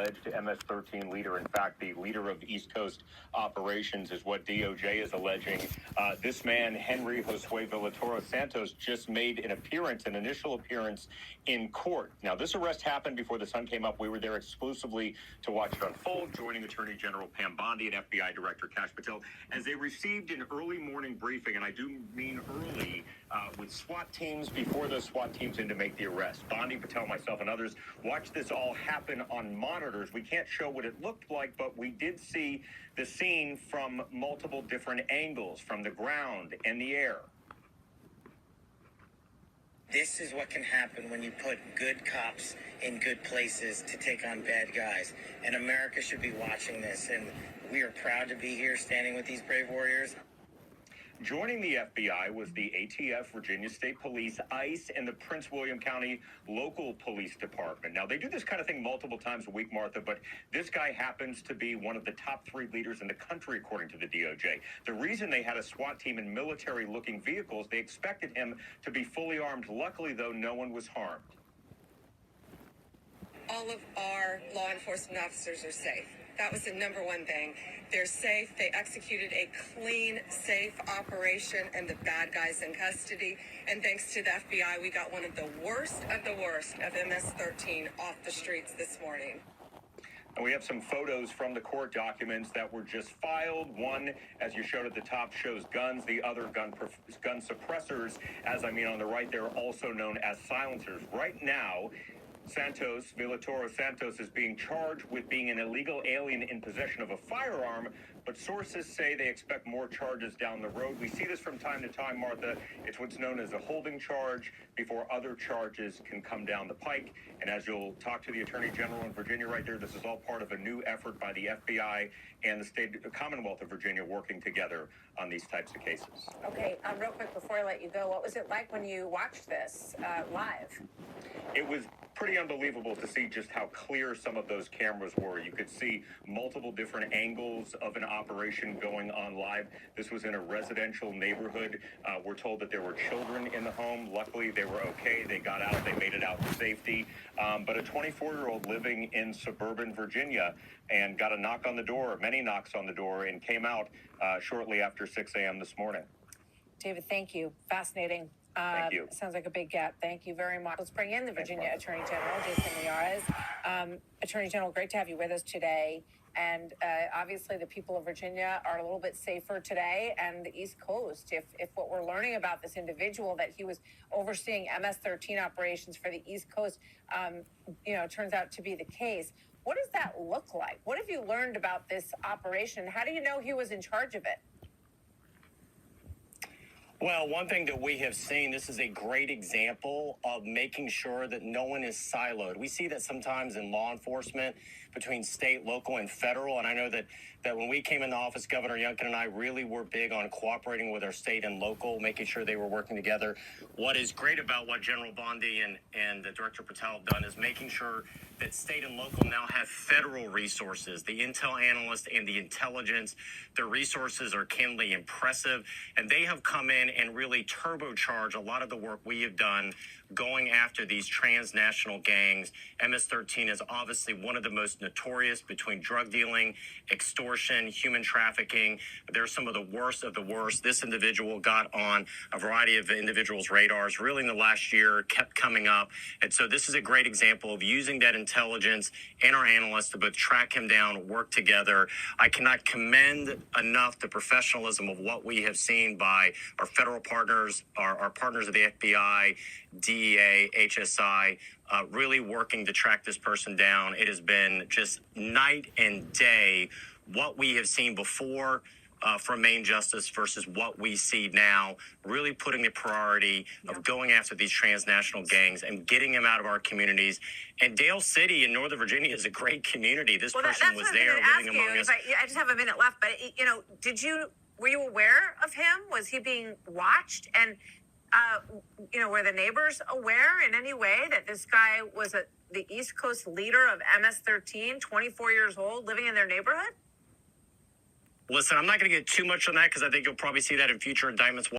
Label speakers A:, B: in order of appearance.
A: alleged MS13 leader. In fact, the leader of East Coast operations is what DOJ is alleging. This man, Henry Josue Villatoro Santos, just made an initial appearance in court. Now, this arrest happened before the sun came up. We were there exclusively to watch it unfold, joining Attorney General Pam Bondi and FBI Director Kash Patel as they received an early morning briefing, and I do mean early, with SWAT teams before those SWAT teams in to make the arrest. Bondi, Patel, myself, and others watched this all happen on monitors. We can't show what it looked like, but we did see the scene from multiple different angles, from the ground and the air.
B: This is what can happen when you put good cops in good places to take on bad guys. And America should be watching this. And we are proud to be here standing with these brave warriors.
A: Joining the FBI was the ATF, Virginia State Police, ICE, and the Prince William County Local Police Department. Now, they do this kind of thing multiple times a week, Martha, but this guy happens to be one of the top 3 leaders in the country, according to the DOJ. The reason they had a SWAT team in military-looking vehicles, they expected him to be fully armed. Luckily, though, no one was harmed.
C: All of our law enforcement officers are safe. That was the number one thing. They're safe. They executed a clean, safe operation, and the bad guys in custody. And thanks to the FBI, we got one of the worst of MS13 off the streets this morning.
A: And we have some photos from the court documents that were just filed. One, as you showed at the top, shows guns. The other, gun suppressors, as I mean on the right, they're also known as silencers. Right now, Villatoro Santos is being charged with being an illegal alien in possession of a firearm, but sources say they expect more charges down the road. We see this from time to time, Martha. It's what's known as a holding charge before other charges can come down the pike. And as you'll talk to the Attorney General in Virginia right there, this is all part of a new effort by the FBI and the Commonwealth of Virginia working together on these types of cases.
D: Okay, real quick before I let you go, what was it like when you watched this live?
A: It was pretty unbelievable to see just how clear some of those cameras were. You could see multiple different angles of an operation going on live. This was in a residential neighborhood. We're told that there were children in the home. Luckily, they were okay. They got out. They made it out to safety. But a 24-year-old living in suburban Virginia and got a knock on the door, many knocks on the door, and came out shortly after 6 a.m. this morning.
D: David, thank you. Fascinating.
A: Thank you.
D: Sounds like a big gap. Thank you very much. Let's bring in the Virginia Attorney General, Jason Miyares. Attorney General, great to have you with us today. And obviously, the people of Virginia are a little bit safer today, and the East Coast. If what we're learning about this individual, that he was overseeing MS-13 operations for the East Coast, turns out to be the case. What does that look like? What have you learned about this operation? How do you know he was in charge of it?
E: Well, one thing that we have seen, this is a great example of making sure that no one is siloed. We see that sometimes in law enforcement between state, local, and federal. And I know that when we came into office, Governor Youngkin and I really were big on cooperating with our state and local, making sure they were working together. What is great about what General Bondi and Director Patel have done is making sure that state and local now have federal resources, the intel analysts and the intelligence. Their resources are candidly impressive, and they have come in and really turbocharge a lot of the work we have done going after these transnational gangs. MS-13 is obviously one of the most notorious between drug dealing, extortion, human trafficking. They're some of the worst of the worst. This individual got on a variety of individuals' radars really in the last year, kept coming up. And so this is a great example of using that intelligence and our analysts to both track him down, work together. I cannot commend enough the professionalism of what we have seen by our federal partners, our partners of the FBI, DEA, HSI, really working to track this person down. It has been just night and day what we have seen before from Main Justice versus what we see now, really putting the priority of going after these transnational gangs and getting them out of our communities. And Dale City in Northern Virginia is a great community. This person was there living among us.
D: I just have a minute left, but were you aware of him? Was he being watched? And were the neighbors aware in any way that this guy was the East Coast leader of MS-13, 24 years old, living in their neighborhood?
E: Listen, I'm not going to get too much on that because I think you'll probably see that in future indictments.